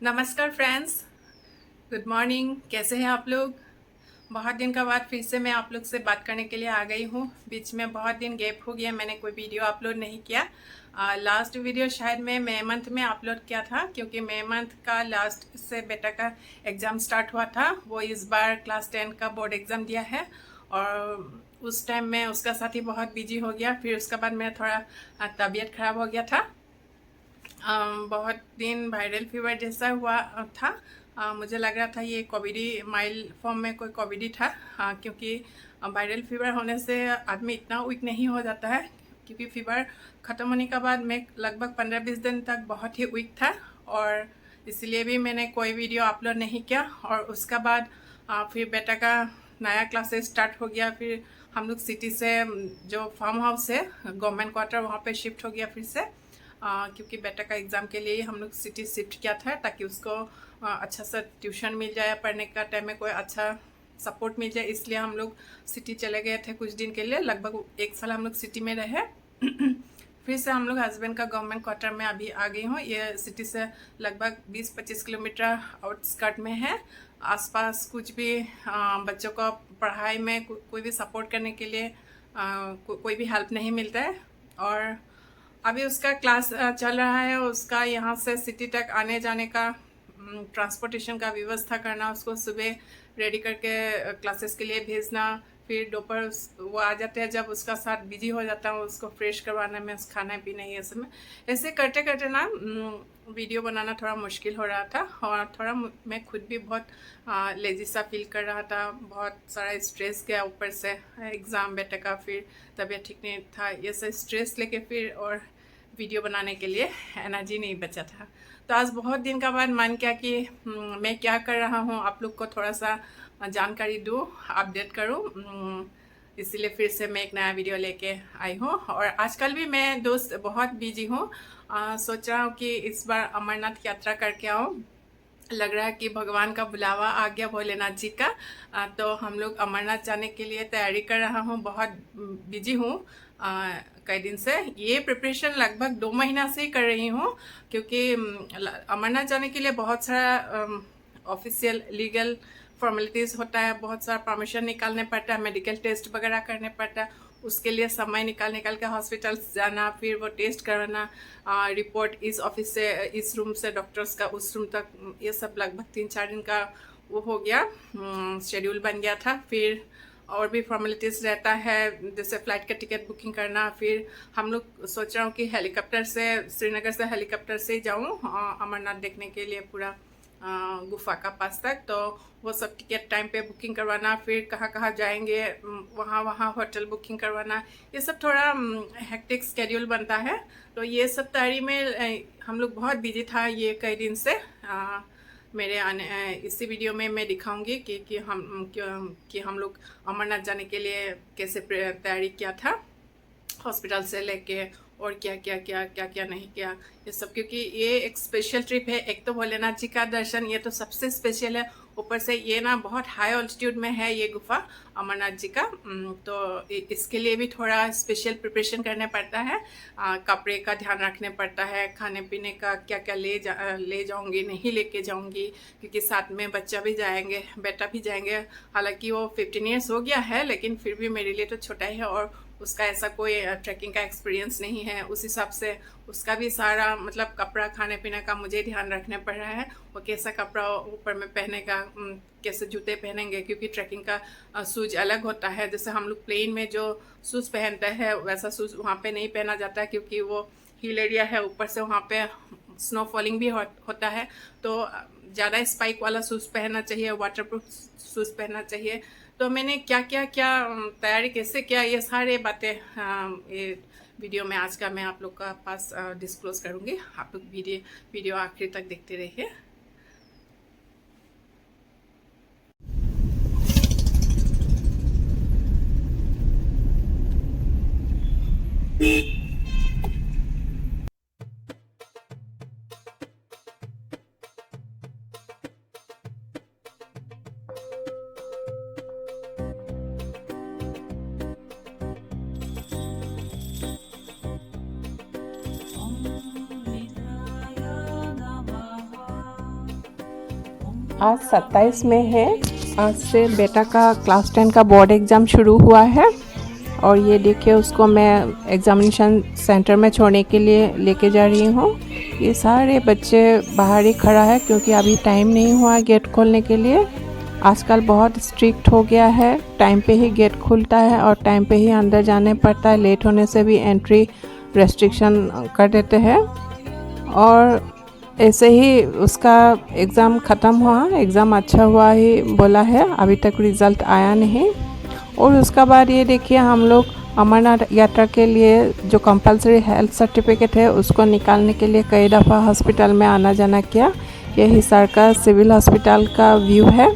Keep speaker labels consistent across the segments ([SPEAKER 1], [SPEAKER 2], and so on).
[SPEAKER 1] नमस्कार friends. Good morning. कैसे हैं आप लोग? बहुत दिन का बाद फिर से मैं आप लोग से बात करने के लिए आ गई हूँ। बीच में बहुत दिन गैप हो गया, मैंने कोई वीडियो अपलोड नहीं किया। लास्ट वीडियो शायद मैं मई मंथ में अपलोड किया था, क्योंकि मई मंथ का लास्ट से बेटा का एग्ज़ाम स्टार्ट हुआ था। वो इस बार क्लास 10 का बोर्ड एग्ज़ाम दिया है और उस टाइम में उसका साथ ही बहुत बिजी हो गया। फिर उसके बाद मेरा थोड़ा तबीयत ख़राब हो गया था। बहुत दिन वायरल फीवर जैसा हुआ था। मुझे लग रहा था ये कोविडी माइल्ड फॉर्म में कोई कोविडी था। क्योंकि वायरल फीवर होने से आदमी इतना वीक नहीं हो जाता है, क्योंकि फीवर ख़त्म होने के बाद मैं लगभग 15-20 दिन तक बहुत ही वीक था और इसलिए भी मैंने कोई वीडियो अपलोड नहीं किया। और उसके बाद फिर बेटा का नया क्लासेस स्टार्ट हो गया। फिर हम लोग सिटी से जो फार्म हाउस है गवर्नमेंट क्वार्टर, वहाँ पे शिफ्ट हो गया फिर से। क्योंकि बेटा का एग्ज़ाम के लिए हम लोग सिटी शिफ्ट किया था, ताकि उसको अच्छा सा ट्यूशन मिल जाए, पढ़ने का टाइम में कोई अच्छा सपोर्ट मिल जाए। इसलिए हम लोग सिटी चले गए थे कुछ दिन के लिए। लगभग 1 साल हम लोग सिटी में रहे। फिर से हम लोग हस्बैंड का गवर्नमेंट क्वार्टर में अभी आ गई हूँ। ये सिटी से लगभग 20-25 किलोमीटर आउटस्कर्ट में है। आसपास कुछ भी बच्चों को पढ़ाई में कोई भी सपोर्ट करने के लिए कोई भी हेल्प नहीं मिलता है। और अभी उसका क्लास चल रहा है। उसका यहाँ से सिटी तक आने जाने का ट्रांसपोर्टेशन का व्यवस्था करना, उसको सुबह रेडी करके क्लासेस के लिए भेजना। फिर दोपहर वो आ जाते हैं, जब उसका साथ बिजी हो जाता हूँ उसको फ्रेश करवाने में, खाना पीना ये सब में। ऐसे करते करते ना वीडियो बनाना थोड़ा मुश्किल हो रहा था। और थोड़ा मैं खुद भी बहुत लेजी सा फील कर रहा था। बहुत सारा स्ट्रेस गया ऊपर से, एग्ज़ाम बेटे का, फिर तबीयत ठीक नहीं था, ये सब स्ट्रेस लेके फिर और वीडियो बनाने के लिए एनर्जी नहीं बचा था। तो आज बहुत दिन का बाद मन किया कि मैं क्या कर रहा हूँ आप लोग को थोड़ा सा जानकारी दूँ, अपडेट करूँ। इसीलिए फिर से मैं एक नया वीडियो लेके आई हूँ। और आजकल भी मैं दोस्त बहुत बिजी हूँ। सोच रहा हूँ कि इस बार अमरनाथ यात्रा करके आऊँ। लग रहा है कि भगवान का बुलावा आ गया, भोलेनाथ जी का। तो हम लोग अमरनाथ जाने के लिए तैयारी कर रहा हूँ। बहुत बिजी हूँ कई दिन से। ये प्रिपरेशन लगभग 2 महीना से ही कर रही हूँ, क्योंकि अमरनाथ जाने के लिए बहुत सारा ऑफिशियल लीगल फॉर्मेलिटीज़ होता है, बहुत सारा परमिशन निकालने पड़ता है, मेडिकल टेस्ट वगैरह करने पड़ता है। उसके लिए समय निकाल के हॉस्पिटल जाना, फिर वो टेस्ट करवाना, रिपोर्ट इस ऑफिस से, इस रूम से डॉक्टर्स का उस रूम तक, ये सब लगभग 3-4 दिन का वो हो गया, शेड्यूल बन गया था। फिर और भी फॉर्मेलिटीज़ रहता है, जैसे फ़्लाइट का टिकट बुकिंग करना। फिर हम लोग सोच रहा हूँ कि हेलीकॉप्टर से, श्रीनगर से हेलीकॉप्टर से जाऊँ अमरनाथ देखने के लिए पूरा गुफा का पास तक। तो वो सब टिकट टाइम पे बुकिंग करवाना, फिर कहाँ कहाँ जाएंगे वहाँ वहाँ होटल बुकिंग करवाना, ये सब थोड़ा हेक्टिक स्केड्यूल बनता है। तो ये सब तैयारी में हम लोग बहुत बिजी था ये कई दिन से। मेरे इसी वीडियो में मैं दिखाऊंगी कि हम लोग अमरनाथ जाने के लिए कैसे तैयारी किया था, हॉस्पिटल से लेके, और क्या नहीं किया ये सब। क्योंकि ये एक स्पेशल ट्रिप है। एक तो भोलेनाथ जी का दर्शन, ये तो सबसे स्पेशल है। ऊपर से ये ना बहुत हाई ऑल्टीट्यूड में है ये गुफा अमरनाथ जी का। तो इसके लिए भी थोड़ा स्पेशल प्रिपरेशन करने पड़ता है। कपड़े का ध्यान रखने पड़ता है, खाने पीने का क्या क्या ले जाऊंगी, नहीं लेके जाऊंगी, क्योंकि साथ में बच्चा भी जाएंगे, बेटा भी जाएंगे। हालांकि वो 15 ईयर्स हो गया है, लेकिन फिर भी मेरे लिए तो छोटा ही है और उसका ऐसा कोई ट्रैकिंग का एक्सपीरियंस नहीं है। उस हिसाब से उसका भी सारा मतलब कपड़ा, खाने पीने का मुझे ध्यान रखना पड़ रहा है। वो कैसा कपड़ा ऊपर में पहने का, कैसे जूते पहनेंगे, क्योंकि ट्रैकिंग का शूज अलग होता है। जैसे हम लोग प्लेन में जो शूज़ पहनते हैं वैसा शूज़ वहाँ पे नहीं पहना जाता है, क्योंकि वो हिल एरिया है। ऊपर से वहाँ पे स्नो फॉलिंग भी होता है। तो ज़्यादा स्पाइक वाला शूज़ पहनना चाहिए, वाटरप्रूफ शूज़ पहनना चाहिए। तो मैंने क्या तैयारी कैसे किया, ये सारे बातें ये वीडियो में आज का मैं आप लोग का पास डिस्क्लोज करूँगी। आप लोग वीडियो आखिर तक देखते रहिए। आज 27 में है। आज से बेटा का क्लास 10 का बोर्ड एग्ज़ाम शुरू हुआ है और ये देखिए उसको मैं एग्ज़ामिनेशन सेंटर में छोड़ने के लिए लेके जा रही हूँ। ये सारे बच्चे बाहर ही खड़ा है क्योंकि अभी टाइम नहीं हुआ गेट खोलने के लिए। आजकल बहुत स्ट्रिक्ट हो गया है, टाइम पे ही गेट खुलता है और टाइम पे ही अंदर जाने पड़ता है। लेट होने से भी एंट्री रेस्ट्रिक्शन कर देते हैं। और ऐसे ही उसका एग्ज़ाम ख़त्म हुआ, एग्ज़ाम अच्छा हुआ ही बोला है, अभी तक रिज़ल्ट आया नहीं। और उसका बाद ये देखिए हम लोग अमरनाथ यात्रा के लिए जो कंपलसरी हेल्थ सर्टिफिकेट है उसको निकालने के लिए कई दफ़ा हॉस्पिटल में आना जाना किया। ये हिसार का सिविल हॉस्पिटल का व्यू है।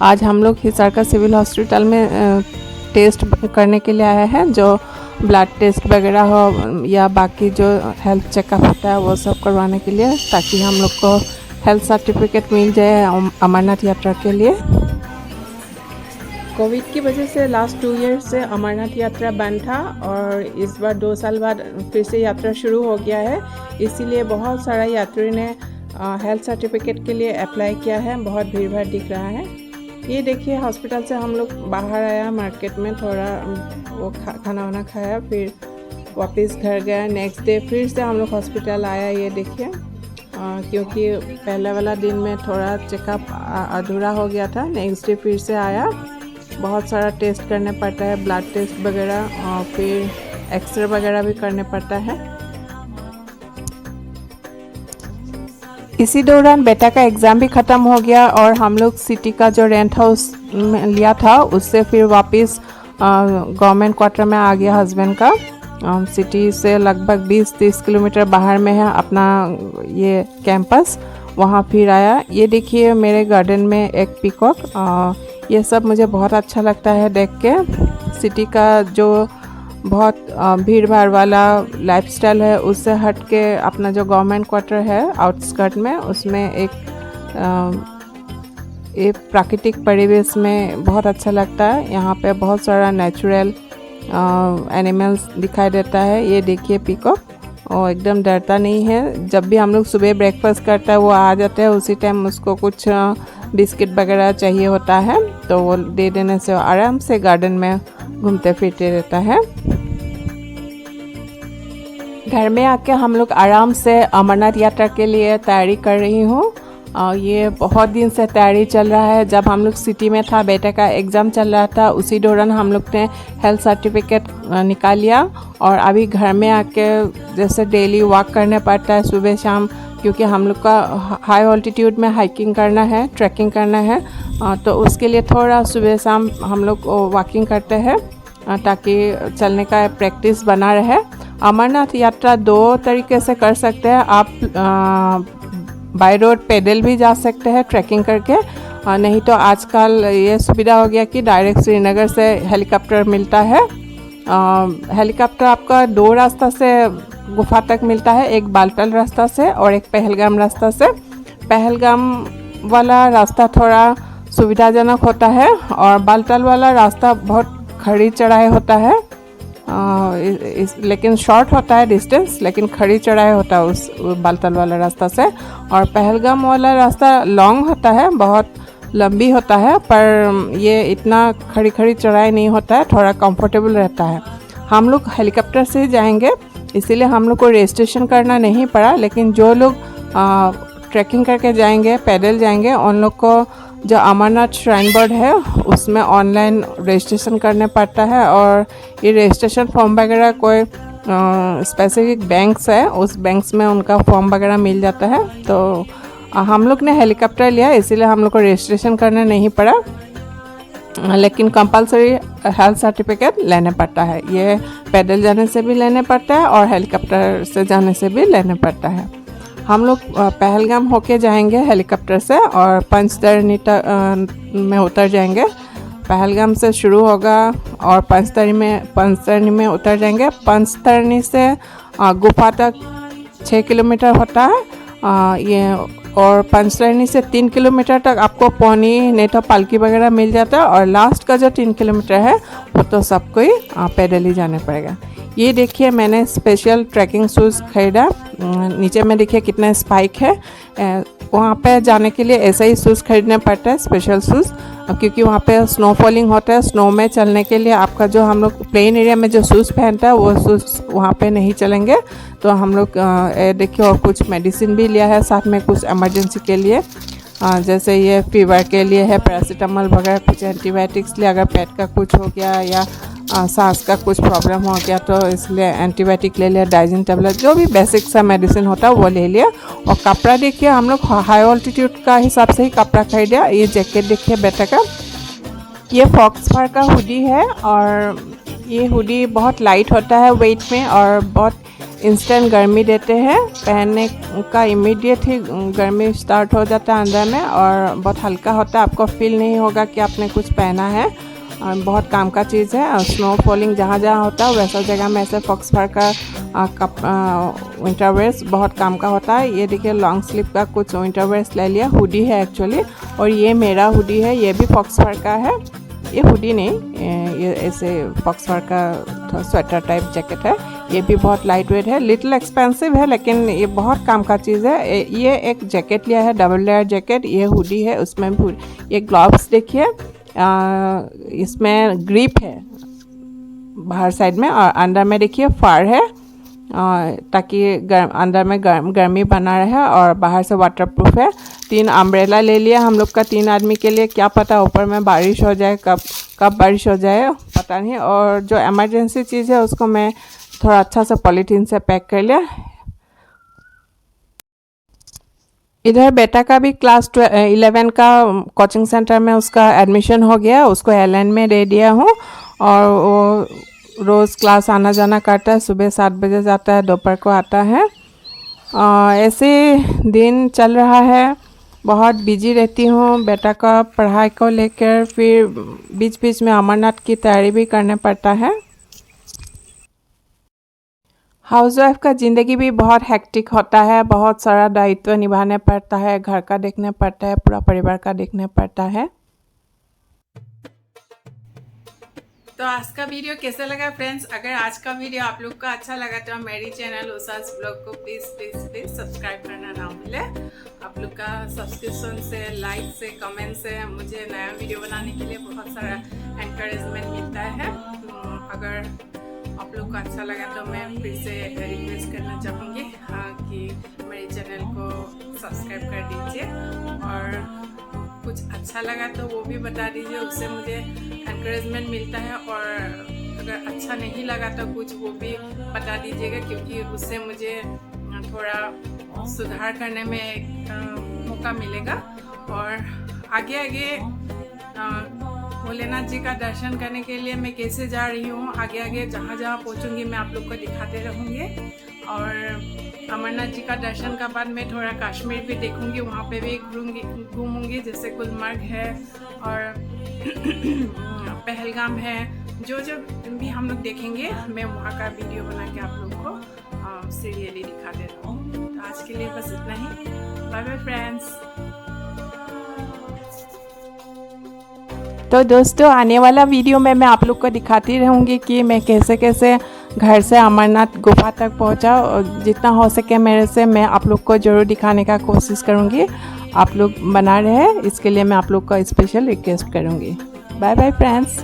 [SPEAKER 1] आज हम लोग हिसार का सिविल हॉस्पिटल में टेस्ट करने के लिए आए हैं, जो ब्लड टेस्ट वगैरह हो या बाकी जो हेल्थ चेकअप होता है वो सब करवाने के लिए, ताकि हम लोग को हेल्थ सर्टिफिकेट मिल जाए अमरनाथ यात्रा के लिए। कोविड की वजह से लास्ट 2 ईयर से अमरनाथ यात्रा बंद था और इस बार 2 साल बाद फिर से यात्रा शुरू हो गया है। इसीलिए बहुत सारा यात्री ने हेल्थ सर्टिफिकेट के लिए अप्लाई किया है। बहुत भीड़ भाड़ दिख रहा है। ये देखिए हॉस्पिटल से हम लोग बाहर आया, मार्केट में थोड़ा वो खाना वाना खाया, फिर वापस घर गया। नेक्स्ट डे फिर से हम लोग हॉस्पिटल आया। ये देखिए क्योंकि पहले वाला दिन में थोड़ा चेकअप अधूरा हो गया था। नेक्स्ट डे फिर से आया। बहुत सारा टेस्ट करने पड़ता है, ब्लड टेस्ट वगैरह और फिर एक्सरे वगैरह भी करने पड़ता है। इसी दौरान बेटा का एग्ज़ाम भी ख़त्म हो गया और हम लोग सिटी का जो रेंट हाउस लिया था उससे फिर वापस गवर्नमेंट क्वार्टर में आ गया हस्बैंड का। सिटी से लगभग 20-30 किलोमीटर बाहर में है अपना ये कैंपस, वहाँ फिर आया। ये देखिए मेरे गार्डन में एक पीकॉक, ये सब मुझे बहुत अच्छा लगता है देख के। सिटी का जो बहुत भीड़ भाड़ वाला लाइफस्टाइल है उससे हट के अपना जो गवर्नमेंट क्वार्टर है आउटस्कर्ट में, उसमें एक प्राकृतिक परिवेश में बहुत अच्छा लगता है। यहाँ पे बहुत सारा नेचुरल एनिमल्स दिखाई देता है। ये देखिए पीकॉक, और एकदम डरता नहीं है। जब भी हम लोग सुबह ब्रेकफास्ट करता है वो आ जाता है, उसी टाइम उसको कुछ बिस्किट वगैरह चाहिए होता है तो वो दे देने से आराम से गार्डन में घूमते फिरते रहता है। घर में आके हम लोग आराम से अमरनाथ यात्रा के लिए तैयारी कर रही हूँ। ये बहुत दिन से तैयारी चल रहा है। जब हम लोग सिटी में था, बेटे का एग्ज़ाम चल रहा था, उसी दौरान हम लोग ने हेल्थ सर्टिफिकेट निकाल लिया। और अभी घर में आके जैसे डेली वॉक करने पड़ता है सुबह शाम, क्योंकि हम लोग का हाई ऑल्टीट्यूड में हाइकिंग करना है, ट्रैकिंग करना है, तो उसके लिए थोड़ा सुबह शाम हम लोग वॉकिंग करते हैं ताकि चलने का प्रैक्टिस बना रहे। अमरनाथ यात्रा 2 तरीके से कर सकते हैं। आप बाय रोड पैदल भी जा सकते हैं ट्रैकिंग करके, नहीं तो आजकल ये सुविधा हो गया कि डायरेक्ट श्रीनगर से हेलीकॉप्टर मिलता है। हेलीकॉप्टर आपका 2 रास्ता से गुफा तक मिलता है, एक बालतल रास्ता से और एक पहलगाम रास्ता से। पहलगाम वाला रास्ता थोड़ा सुविधाजनक होता है और बालतल वाला रास्ता बहुत खड़ी चढ़ाई होता है, लेकिन शॉर्ट होता है डिस्टेंस, लेकिन खड़ी चढ़ाई होता है उस बालतल वाला रास्ता से। और पहलगाम वाला रास्ता लॉन्ग होता है, बहुत लंबी होता है, पर ये इतना खड़ी खड़ी चढ़ाई नहीं होता है, थोड़ा कंफर्टेबल रहता है। हम लोग हेलीकॉप्टर से जाएंगे, इसीलिए हम लोग को रजिस्ट्रेशन करना नहीं पड़ा। लेकिन जो लोग ट्रैकिंग करके जाएंगे, पैदल जाएंगे, उन लोग को जो अमरनाथ श्राइन बोर्ड है उसमें ऑनलाइन रजिस्ट्रेशन करने पड़ता है। और ये रजिस्ट्रेशन फॉर्म वगैरह कोई स्पेसिफिक बैंक्स है, उस बैंक्स में उनका फॉर्म वगैरह मिल जाता है। तो हम लोग ने हेलीकॉप्टर लिया, इसीलिए हम लोग को रजिस्ट्रेशन करना नहीं पड़ा, लेकिन कंपलसरी हेल्थ सर्टिफिकेट लेने पड़ता है। ये पैदल जाने से भी लेने पड़ता है और हेलीकॉप्टर से जाने से भी लेने पड़ता है। हम लोग पहलगाम होके जाएंगे हेलीकॉप्टर से और पंचतरणी में उतर जाएंगे। पहलगाम से शुरू होगा और पंचतरणी में उतर जाएंगे। पंचतरणी से गुफा तक 6 किलोमीटर होता है ये, और पंचतरणी से 3 किलोमीटर तक आपको पौनी नहीं तो पालकी वगैरह मिल जाता है। और लास्ट का जो 3 किलोमीटर है वो तो सबको ही पैदल ही जाना पड़ेगा। ये देखिए मैंने स्पेशल ट्रैकिंग शूज़ खरीदा। नीचे में देखिए कितना स्पाइक है। वहाँ पे जाने के लिए ऐसा ही शूज़ खरीदना पड़ता है, स्पेशल शूज़, क्योंकि वहाँ पे स्नो फॉलिंग होता है। स्नो में चलने के लिए आपका जो हम लोग प्लेन एरिया में जो शूज़ पहनता है वो शूज़ वहाँ पे नहीं चलेंगे। तो हम लोग देखिए और कुछ मेडिसिन भी लिया है साथ में, कुछ इमरजेंसी के लिए, जैसे ये फीवर के लिए है पैरासीटामोल वगैरह, कुछ एंटीबायोटिक्स लिए अगर पेट का कुछ हो गया या सांस का कुछ प्रॉब्लम हो गया तो इसलिए एंटीबायोटिक ले लिया, डाइजिन टेबलेट, जो भी बेसिक सा मेडिसिन होता है वो ले लिया। और कपड़ा देखिए हम लोग हाई ऑल्टीट्यूड का हिसाब से ही कपड़ा खरीदा। ये जैकेट देखिए बेटा का, ये फॉक्स फर का हुडी है और ये हुडी बहुत लाइट होता है वेट में और बहुत इंस्टेंट गर्मी देते हैं। पहनने का इमीडिएट ही गर्मी स्टार्ट हो जाता है अंदर में और बहुत हल्का होता है, आपको फील नहीं होगा कि आपने कुछ पहना है। बहुत काम का चीज़ है। स्नो फॉलिंग जहाँ जहाँ होता है वैसा जगह में ऐसे फॉक्स फर का विंटर वेयर्स बहुत काम का होता है। ये देखिए लॉन्ग स्लीव का कुछ विंटर वेयर्स ले लिया, हुडी है एक्चुअली, और ये मेरा हुडी है, ये भी फॉक्स फर का है। ये हुडी नहीं, ये ऐसे फॉक्स फर का स्वेटर टाइप जैकेट है। ये भी बहुत लाइट वेट है, लिटिल एक्सपेंसिव है लेकिन ये बहुत काम का चीज़ है। ये एक जैकेट लिया है, डबल लेयर जैकेट, ये हुडी है, उसमें भी ये ग्लव्स देखिए, इसमें ग्रिप है बाहर साइड में और अंदर में देखिए फार है, ताकि अंदर में गर्मी बना रहे और बाहर से वाटरप्रूफ है। 3 अम्ब्रेला ले लिया हम लोग का 3 आदमी के लिए, क्या पता ऊपर में बारिश हो जाए, कब बारिश हो जाए पता नहीं। और जो इमरजेंसी चीज़ है उसको मैं थोड़ा अच्छा सा पॉलीथीन से पैक कर लिया। इधर बेटा का भी क्लास 11 का कोचिंग सेंटर में उसका एडमिशन हो गया, उसको एलएन में दे दिया हूँ और वो रोज़ क्लास आना जाना करता है। सुबह 7 बजे जाता है, दोपहर को आता है। ऐसे दिन चल रहा है, बहुत बिजी रहती हूँ बेटा का पढ़ाई को लेकर, फिर बीच बीच में अमरनाथ की तैयारी भी करना पड़ता है। हाउसवाइफ का ज़िंदगी भी बहुत हेक्टिक होता है, बहुत सारा दायित्व निभाने पड़ता है, घर का देखना पड़ता है, पूरा परिवार का देखना पड़ता है। तो आज का वीडियो कैसा लगा फ्रेंड्स? अगर आज का वीडियो आप लोग को अच्छा लगा तो मेरी चैनल उषास ब्लॉग को प्लीज़ प्लीज़ प्लीज़ सब्सक्राइब करना ना भूले। आप लोग का सब्सक्रिप्शन से, लाइक से, कमेंट से मुझे नया वीडियो बनाने के लिए बहुत सारा एनकरेजमेंट मिलता है। अगर आप लोग को अच्छा लगा तो मैं फिर से रिक्वेस्ट करना चाहूँगी कि मेरे चैनल को सब्सक्राइब कर दीजिए और कुछ अच्छा लगा तो वो भी बता दीजिए, उससे मुझे एनकरेजमेंट मिलता है। और अगर अच्छा नहीं लगा तो कुछ वो भी बता दीजिएगा, क्योंकि उससे मुझे थोड़ा सुधार करने में मौका मिलेगा। और आगे आगे भोलेनाथ जी का दर्शन करने के लिए मैं कैसे जा रही हूँ, आगे आगे जहाँ जहाँ पहुँचूँगी मैं आप लोग को दिखाते रहूँगी। और अमरनाथ जी का दर्शन का बाद मैं थोड़ा कश्मीर भी देखूँगी, वहाँ पे भी घूमूँगी, जैसे गुलमर्ग है और पहलगाम है। जो भी हम लोग देखेंगे मैं वहाँ का वीडियो बना के आप लोग को सीरियली दिखाते रहूँगी। तो आज के लिए बस इतना ही। Bye bye friends. तो दोस्तों आने वाला वीडियो में मैं आप लोग को दिखाती रहूँगी कि मैं कैसे कैसे घर से अमरनाथ गुफा तक पहुँचा। जितना हो सके मेरे से मैं आप लोग को ज़रूर दिखाने का कोशिश करूँगी। आप लोग बना रहे, इसके लिए मैं आप लोग का स्पेशल रिक्वेस्ट करूँगी। Bye bye friends.